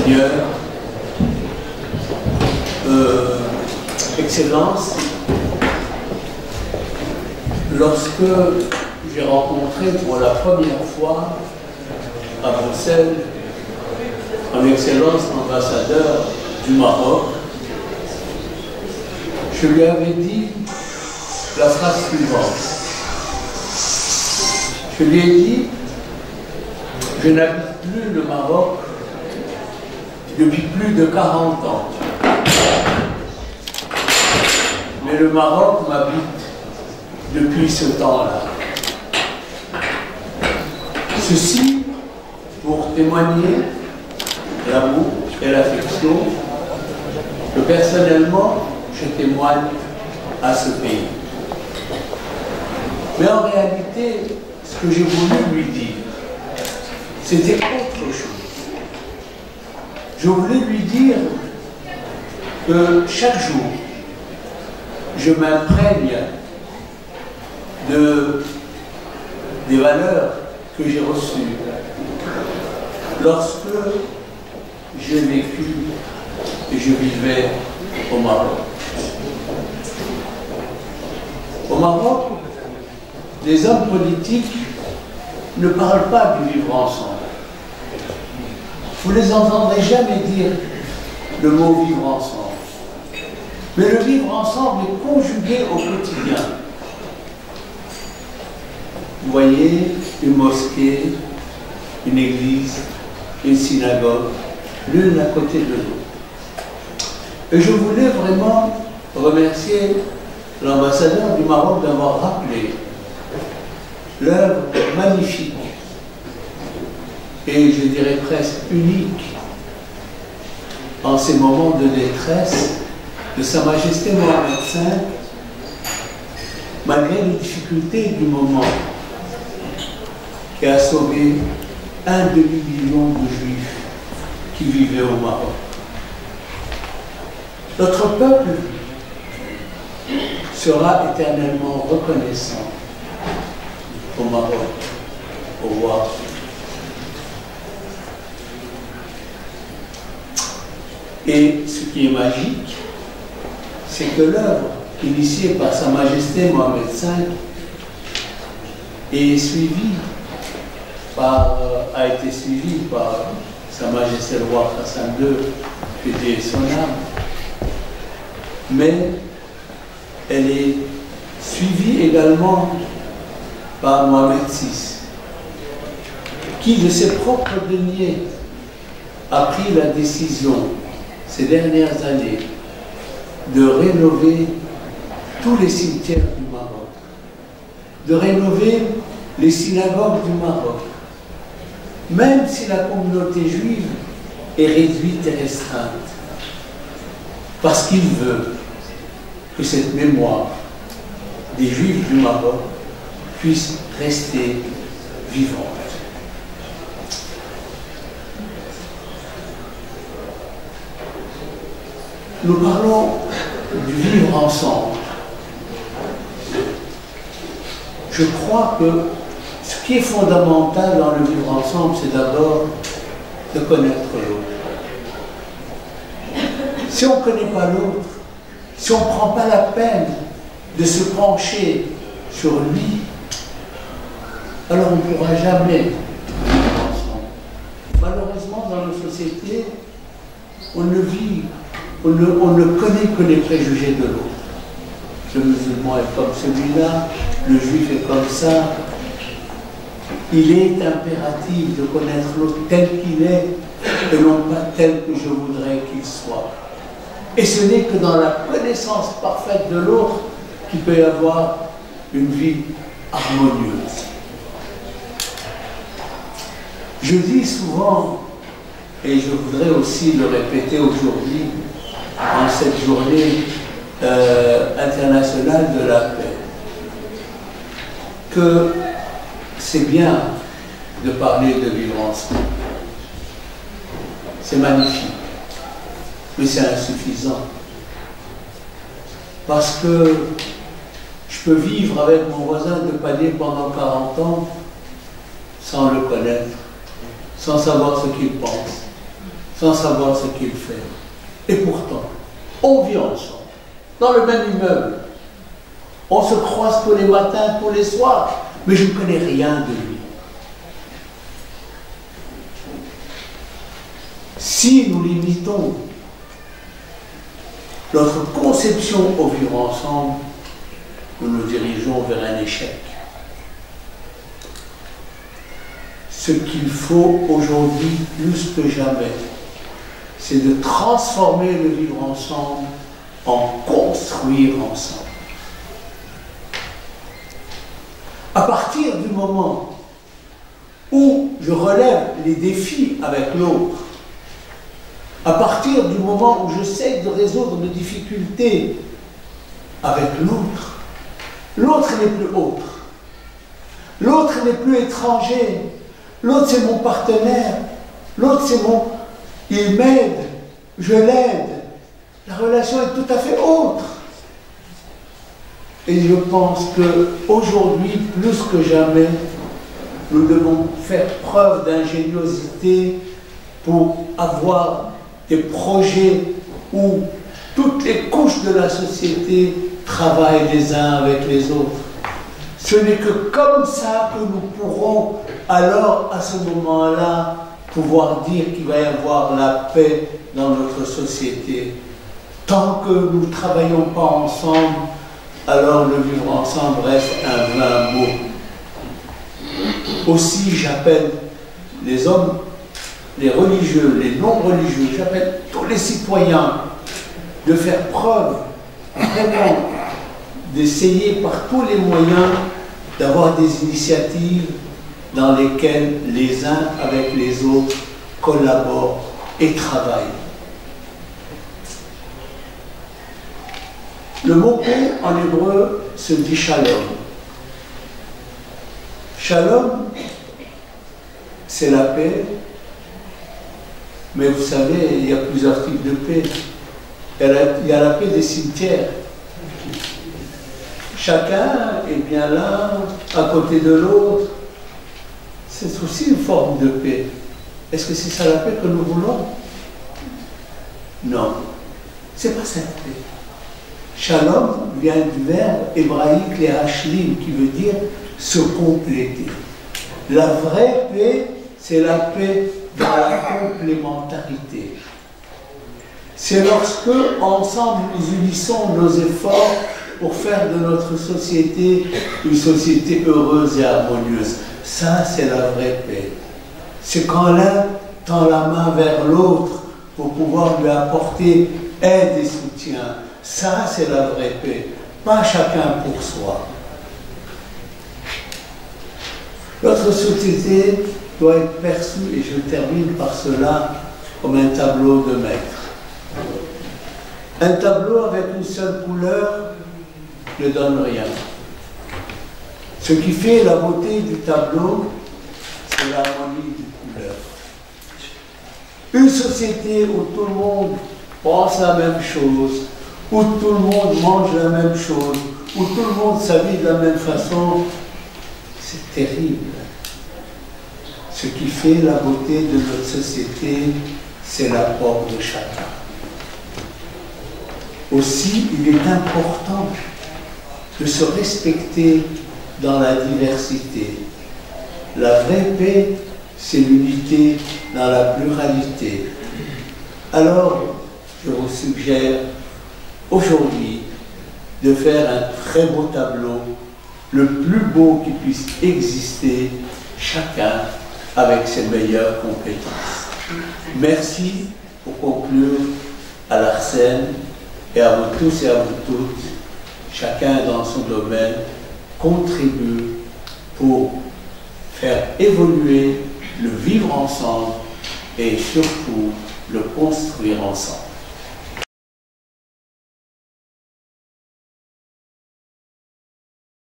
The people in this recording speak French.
Monseigneur, Excellence, lorsque j'ai rencontré pour la première fois à Bruxelles en Excellence ambassadeur du Maroc, je lui avais dit la phrase suivante. Je lui ai dit, je n'habite plus le Maroc depuis plus de 40 ans. Mais le Maroc m'habite depuis ce temps-là. Ceci pour témoigner l'amour et l'affection que personnellement je témoigne à ce pays. Mais en réalité, ce que j'ai voulu lui dire, c'était autre chose. Je voulais lui dire que chaque jour, je m'imprègne des valeurs que j'ai reçues lorsque j'ai vécu et je vivais au Maroc. Au Maroc, les hommes politiques ne parlent pas du vivre ensemble. Vous ne les entendrez jamais dire le mot vivre ensemble. Mais le vivre ensemble est conjugué au quotidien. Vous voyez une mosquée, une église, une synagogue, l'une à côté de l'autre. Et je voulais vraiment remercier l'ambassadeur du Maroc d'avoir rappelé l'œuvre magnifique et je dirais presque unique en ces moments de détresse de Sa Majesté Mohamed V, malgré les difficultés du moment, qui a sauvé 1 demi-million de Juifs qui vivaient au Maroc. Notre peuple sera éternellement reconnaissant au Maroc, au roi. Et ce qui est magique, c'est que l'œuvre initiée par Sa Majesté Mohamed V a été suivie par Sa Majesté le roi Hassan II, qui était son âme, mais elle est suivie également par Mohamed VI, qui de ses propres deniers a pris la décision ces dernières années de rénover tous les cimetières du Maroc, de rénover les synagogues du Maroc, même si la communauté juive est réduite et restreinte, parce qu'il veut que cette mémoire des Juifs du Maroc puisse rester vivante. Nous parlons du vivre ensemble. Je crois que ce qui est fondamental dans le vivre ensemble, c'est d'abord de connaître l'autre. Si on ne connaît pas l'autre, si on ne prend pas la peine de se pencher sur lui, alors on ne pourra jamais vivre ensemble. Malheureusement, dans nos sociétés, on ne connaît que les préjugés de l'autre. Le musulman est comme celui-là, le juif est comme ça. Il est impératif de connaître l'autre tel qu'il est et non pas tel que je voudrais qu'il soit. Et ce n'est que dans la connaissance parfaite de l'autre qu'il peut y avoir une vie harmonieuse. Je dis souvent, et je voudrais aussi le répéter aujourd'hui, en cette journée internationale de la paix, que c'est bien de parler de vivre ensemble. C'est magnifique, mais c'est insuffisant. Parce que je peux vivre avec mon voisin de palier pendant 40 ans sans le connaître, sans savoir ce qu'il pense, sans savoir ce qu'il fait. Et pourtant, on vit ensemble, dans le même immeuble. On se croise tous les matins, tous les soirs, mais je ne connais rien de lui. Si nous limitons notre conception au vivre ensemble, nous nous dirigeons vers un échec. Ce qu'il faut aujourd'hui, plus que jamais, c'est de transformer le vivre ensemble en construire ensemble. À partir du moment où je relève les défis avec l'autre, à partir du moment où j'essaie de résoudre mes difficultés avec l'autre, l'autre n'est plus autre. L'autre n'est plus étranger. L'autre, c'est mon partenaire. L'autre, c'est mon... Il m'aide, je l'aide. La relation est tout à fait autre. Et je pense qu'aujourd'hui, plus que jamais, nous devons faire preuve d'ingéniosité pour avoir des projets où toutes les couches de la société travaillent les uns avec les autres. Ce n'est que comme ça que nous pourrons alors, à ce moment-là, pouvoir dire qu'il va y avoir la paix dans notre société. Tant que nous ne travaillons pas ensemble, alors le vivre ensemble reste un vain mot. Aussi, j'appelle les hommes, les religieux, les non-religieux, j'appelle tous les citoyens de faire preuve, vraiment, d'essayer par tous les moyens d'avoir des initiatives dans lesquelles les uns avec les autres collaborent et travaillent. Le mot paix en hébreu se dit shalom. Shalom, c'est la paix, mais vous savez, il y a plusieurs types de paix. Il y a la paix des cimetières. Chacun est bien là, à côté de l'autre. C'est aussi une forme de paix. Est-ce que c'est ça la paix que nous voulons? Non, c'est pas cette paix. Shalom vient du verbe hébraïque les hashlim, qui veut dire se compléter. La vraie paix, c'est la paix dans la complémentarité. C'est lorsque, ensemble, nous unissons nos efforts pour faire de notre société une société heureuse et harmonieuse. Ça, c'est la vraie paix. C'est quand l'un tend la main vers l'autre pour pouvoir lui apporter aide et soutien. Ça, c'est la vraie paix. Pas chacun pour soi. Notre société doit être perçue, et je termine par cela, comme un tableau de maître. Un tableau avec une seule couleur ne donne rien. Ce qui fait la beauté du tableau, c'est l'harmonie des couleurs. Une société où tout le monde pense la même chose, où tout le monde mange la même chose, où tout le monde s'habille de la même façon, c'est terrible. Ce qui fait la beauté de notre société, c'est l'apport de chacun. Aussi, il est important de se respecter dans la diversité. La vraie paix, c'est l'unité dans la pluralité. Alors, je vous suggère aujourd'hui de faire un très beau tableau, le plus beau qui puisse exister, chacun avec ses meilleures compétences. Merci pour conclure à l'Arsène et à vous tous et à vous toutes, chacun dans son domaine, contribue pour faire évoluer le vivre ensemble et surtout le construire ensemble.